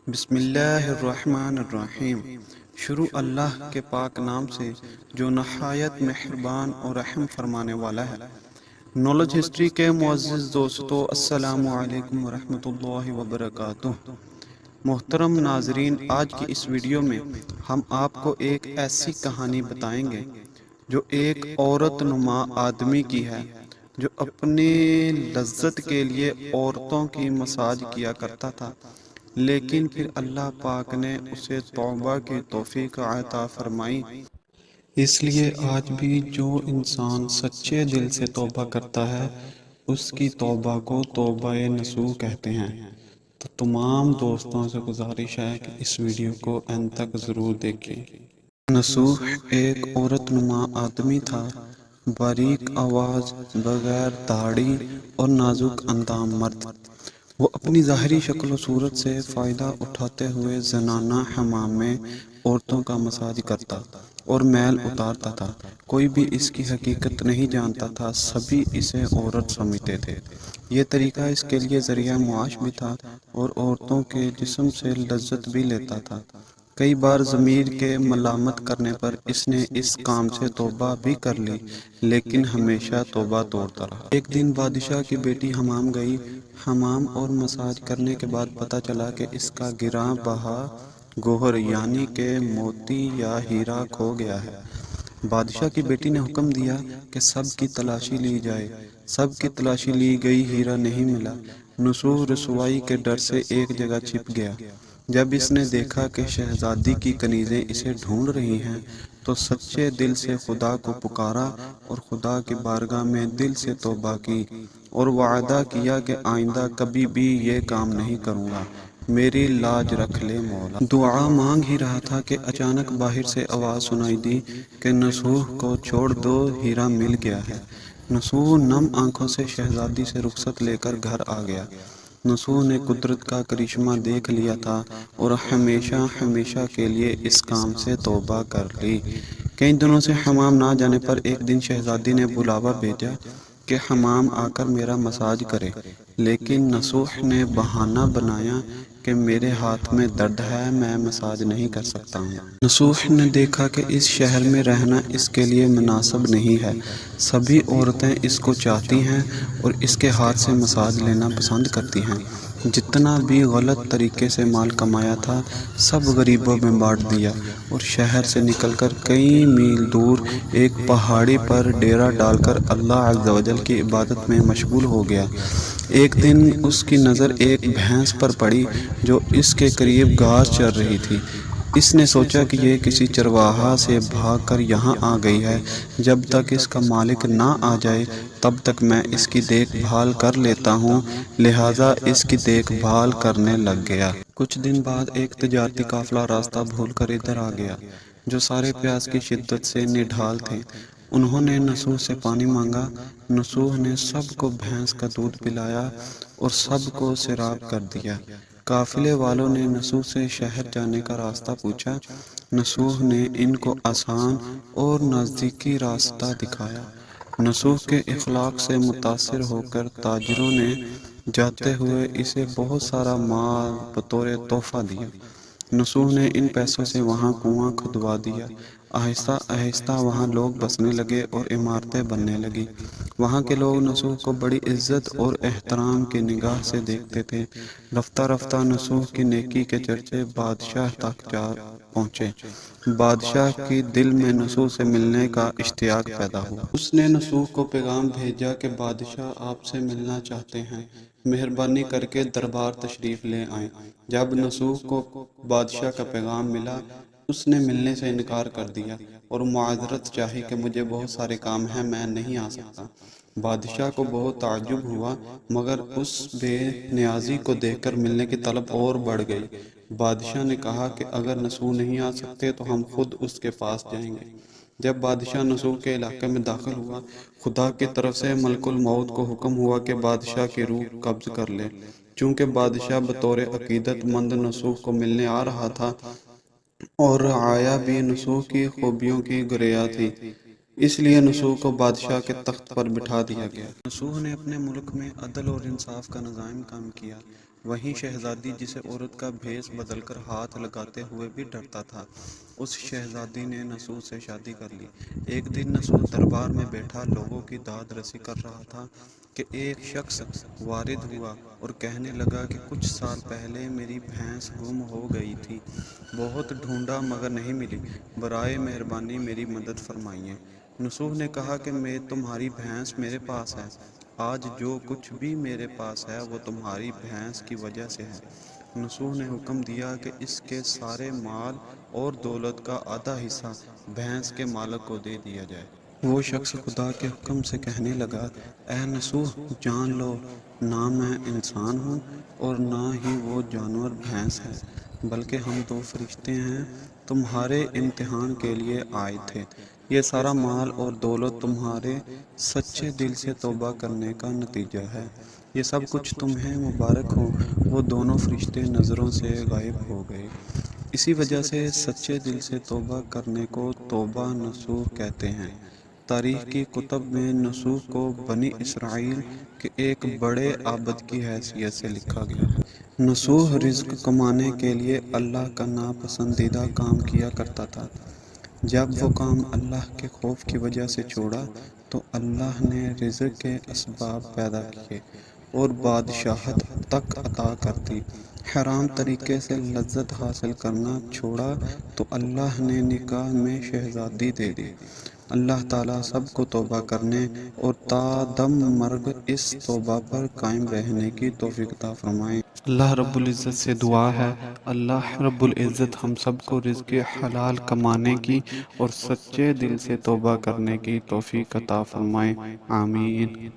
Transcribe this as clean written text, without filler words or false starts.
بسم اللہ الرحمن الرحیم۔ شروع اللہ کے پاک نام سے جو نہایت مہربان اور رحم فرمانے والا ہے۔ نالج ہسٹری کے معزز دوستو، السلام علیکم ورحمۃ اللہ وبرکاتہ۔ محترم ناظرین، آج کی اس ویڈیو میں ہم آپ کو ایک ایسی کہانی بتائیں گے جو ایک عورت نما آدمی کی ہے جو اپنی لذت کے لیے عورتوں کی مساج کیا کرتا تھا، لیکن پھر اللہ پاک نے اسے توبہ کی توفیق عطا فرمائی۔ اس لیے آج بھی جو انسان سچے دل سے توبہ کرتا ہے اس کی توبہ کو توبہ نصوح کہتے ہیں۔ تو تمام دوستوں سے گزارش ہے کہ اس ویڈیو کو اینڈ تک ضرور دیکھیں۔ نصوح ایک عورت نما آدمی تھا، باریک آواز، بغیر داڑھی اور نازک اندام مرد۔ وہ اپنی ظاہری شکل و صورت سے فائدہ اٹھاتے ہوئے زنانہ حمام میں عورتوں کا مساج کرتا اور میل اتارتا تھا۔ کوئی بھی اس کی حقیقت نہیں جانتا تھا، سبھی اسے عورت سمجھتے تھے۔ یہ طریقہ اس کے لیے ذریعہ معاش بھی تھا اور عورتوں کے جسم سے لذت بھی لیتا تھا۔ کئی بار ضمیر کے ملامت کرنے پر اس نے اس کام سے توبہ بھی کر لی، لیکن ہمیشہ توبہ توڑتا رہا۔ ایک دن بادشاہ کی بیٹی حمام گئی۔ حمام اور مساج کرنے کے بعد پتہ چلا کہ اس کا گراں بہا گوہر یعنی کہ موتی یا ہیرا کھو گیا ہے۔ بادشاہ کی بیٹی نے حکم دیا کہ سب کی تلاشی لی جائے۔ سب کی تلاشی لی گئی، ہیرا نہیں ملا۔ نصوح رسوائی کے ڈر سے ایک جگہ چھپ گیا۔ جب اس نے دیکھا کہ شہزادی کی کنیزیں اسے ڈھونڈ رہی ہیں تو سچے دل سے خدا کو پکارا اور خدا کی بارگاہ میں دل سے توبہ کی اور وعدہ کیا کہ آئندہ کبھی بھی یہ کام نہیں کروں گا، میری لاج رکھ لے مولا۔ دعا مانگ ہی رہا تھا کہ اچانک باہر سے آواز سنائی دی کہ نصوح کو چھوڑ دو، ہیرا مل گیا ہے۔ نصوح نم آنکھوں سے شہزادی سے رخصت لے کر گھر آ گیا۔ نصوح نے قدرت کا کرشمہ دیکھ لیا تھا اور ہمیشہ ہمیشہ کے لیے اس کام سے توبہ کر لی۔ کئی دنوں سے حمام نہ جانے پر ایک دن شہزادی نے بلاوا بھیجا کہ حمام آ کر میرا مساج کرے، لیکن نصوح نے بہانہ بنایا کہ میرے ہاتھ میں درد ہے، میں مساج نہیں کر سکتا ہوں۔ نصوح نے دیکھا کہ اس شہر میں رہنا اس کے لیے مناسب نہیں ہے، سبھی عورتیں اس کو چاہتی ہیں اور اس کے ہاتھ سے مساج لینا پسند کرتی ہیں۔ جتنا بھی غلط طریقے سے مال کمایا تھا سب غریبوں میں بانٹ دیا اور شہر سے نکل کر کئی میل دور ایک پہاڑی پر ڈیرا ڈال کر اللہ عز و جل کی عبادت میں مشغول ہو گیا۔ ایک دن اس کی نظر ایک بھینس پر پڑی جو اس کے قریب گھاس چر رہی تھی۔ اس نے سوچا کہ یہ کسی چرواہا سے بھاگ کر یہاں آ گئی ہے، جب تک اس کا مالک نہ آ جائے تب تک میں اس کی دیکھ بھال کر لیتا ہوں، لہٰذا اس کی دیکھ بھال کرنے لگ گیا۔ کچھ دن بعد ایک تجارتی قافلہ راستہ بھول کر ادھر آ گیا، جو سارے پیاس کی شدت سے نڈھال تھے۔ انہوں نے نصوح سے پانی مانگا۔ نصوح نے سب کو بھینس کا دودھ پلایا اور سب کو سیراب کر دیا۔ قافلے والوں نے نصوح سے شہر جانے کا راستہ پوچھا۔ نصوح نے ان کو آسان اور نزدیکی راستہ دکھایا۔ نصوح کے اخلاق سے متاثر ہو کر تاجروں نے جاتے ہوئے اسے بہت سارا مال بطور تحفہ دیا۔ نصوح نے ان پیسوں سے وہاں کنواں کھدوا دیا۔ آہستہ آہستہ وہاں لوگ بسنے لگے اور عمارتیں بننے لگی۔ وہاں کے لوگ نصوح کو بڑی عزت اور احترام کی نگاہ سے دیکھتے تھے۔ رفتہ رفتہ نصوح کی نیکی کے چرچے بادشاہ تک جا پہنچے۔ بادشاہ کی دل میں نصوح سے ملنے کا اشتیاق پیدا ہوا۔ اس نے نصوح کو پیغام بھیجا کہ بادشاہ آپ سے ملنا چاہتے ہیں، مہربانی کر کے دربار تشریف لے آئیں۔ جب نصوح کو بادشاہ کا پیغام ملا اس نے ملنے سے انکار کر دیا اور معذرت چاہی کہ مجھے بہت سارے کام ہیں، میں نہیں آ سکتا۔ بادشاہ کو بہت تعجب ہوا، مگر اس بے نیازی کو دیکھ کر ملنے کی طلب اور بڑھ گئی۔ بادشاہ نے کہا کہ اگر نصوح نہیں آ سکتے تو ہم خود اس کے پاس جائیں گے۔ جب بادشاہ نصوح کے علاقے میں داخل ہوا، خدا کی طرف سے ملک الموت کو حکم ہوا کہ بادشاہ کی روح قبض کر لے۔ چونکہ بادشاہ بطور عقیدت مند نصوح کو ملنے آ رہا تھا اور رعایا بھی نصوح کی خوبیوں کی گریا تھی، اس لیے نسوح کو بادشاہ کے تخت پر بٹھا دیا گیا۔ نسوح نے اپنے ملک میں عدل اور انصاف کا نظام قائم کیا۔ وہیں شہزادی جسے عورت کا بھیس بدل کر ہاتھ لگاتے ہوئے بھی ڈرتا تھا، اس شہزادی نے نسوح سے شادی کر لی۔ ایک دن نسوح دربار میں بیٹھا لوگوں کی داد رسی کر رہا تھا کہ ایک شخص وارد ہوا اور کہنے لگا کہ کچھ سال پہلے میری بھینس گم ہو گئی تھی، بہت ڈھونڈا مگر نہیں ملی، برائے مہربانی میری مدد فرمائیے۔ نسوح نے کہا کہ تمہاری بھینس میرے پاس ہے، آج جو کچھ بھی میرے پاس ہے وہ تمہاری بھینس کی وجہ سے ہے۔ نسوح نے حکم دیا کہ اس کے سارے مال اور دولت کا آدھا حصہ بھینس کے مالک کو دے دیا جائے۔ وہ شخص خدا کے حکم سے کہنے لگا، اے نسوح، جان لو، نہ میں انسان ہوں اور نہ ہی وہ جانور بھینس ہے، بلکہ ہم دو فرشتے ہیں، تمہارے امتحان کے لیے آئے تھے۔ یہ سارا مال اور دولت تمہارے سچے دل سے توبہ کرنے کا نتیجہ ہے۔ یہ سب کچھ تمہیں مبارک ہو۔ وہ دونوں فرشتے نظروں سے غائب ہو گئے۔ اسی وجہ سے سچے دل سے توبہ کرنے کو توبہ نصوح کہتے ہیں۔ تاریخ کی کتب میں نسوح کو بنی اسرائیل کے ایک بڑے عابد کی حیثیت سے لکھا گیا ہے۔ نسوح رزق کمانے کے لیے اللہ کا ناپسندیدہ کام کیا کرتا تھا۔ جب وہ کام اللہ کے خوف کی وجہ سے چھوڑا تو اللہ نے رزق کے اسباب پیدا کیے اور بادشاہت تک عطا کر دی۔ حرام طریقے سے لذت حاصل کرنا چھوڑا تو اللہ نے نکاح میں شہزادی دے دی۔ اللہ تعالیٰ سب کو توبہ کرنے اور تا دم مرگ اس توبہ پر قائم رہنے کی توفیق عطا فرمائے۔ اللہ رب العزت سے دعا ہے، اللہ رب العزت ہم سب کو رزق حلال کمانے کی اور سچے دل سے توبہ کرنے کی توفیق عطا فرمائے، آمین۔